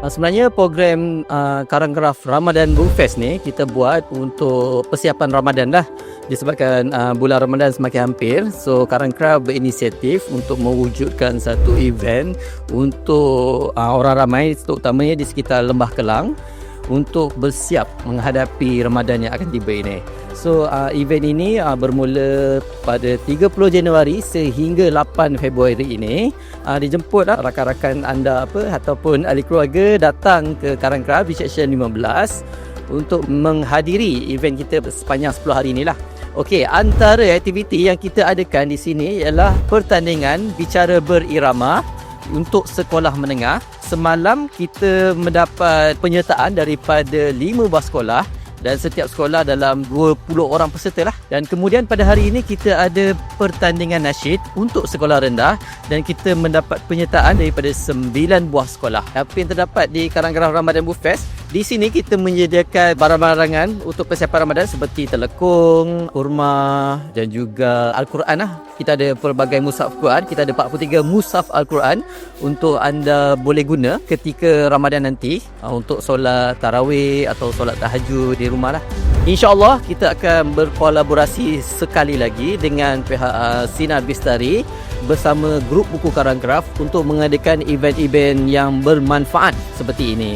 Sebenarnya program Karangkraf Ramadan Book Fest ni kita buat untuk persiapan Ramadan lah. Disebabkan bulan Ramadan semakin hampir, so Karangkraf berinisiatif untuk mewujudkan satu event untuk orang ramai, terutamanya di sekitar Lembah Kelang, untuk bersiap menghadapi Ramadan yang akan tiba ini. So event ini bermula pada 30 Januari sehingga 8 Februari ini. Dijemput rakan-rakan anda ataupun ahli keluarga datang ke Karangkraf di Seksyen 15 untuk menghadiri event kita sepanjang 10 hari inilah. Okey, antara aktiviti yang kita adakan di sini ialah pertandingan bicara berirama untuk sekolah menengah. Semalam kita mendapat penyertaan daripada 5 buah sekolah dan setiap sekolah dalam 20 orang peserta lah. Dan kemudian pada hari ini kita ada pertandingan nasyid untuk sekolah rendah dan kita mendapat penyertaan daripada 9 buah sekolah. Apa yang terdapat di Karangkraf Ramadan Book Fest, di sini kita menyediakan barang-barangan untuk persiapan Ramadan seperti telekung, kurma dan juga Al-Quran lah. Kita ada pelbagai mushaf Quran, kita ada 43 mushaf Al-Quran untuk anda boleh guna ketika Ramadan nanti untuk solat tarawih atau solat tahajud di rumah lah. InsyaAllah kita akan berkolaborasi sekali lagi dengan pihak Sinar Bistari bersama grup buku Karangkraf untuk mengadakan event-event yang bermanfaat seperti ini.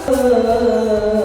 Oh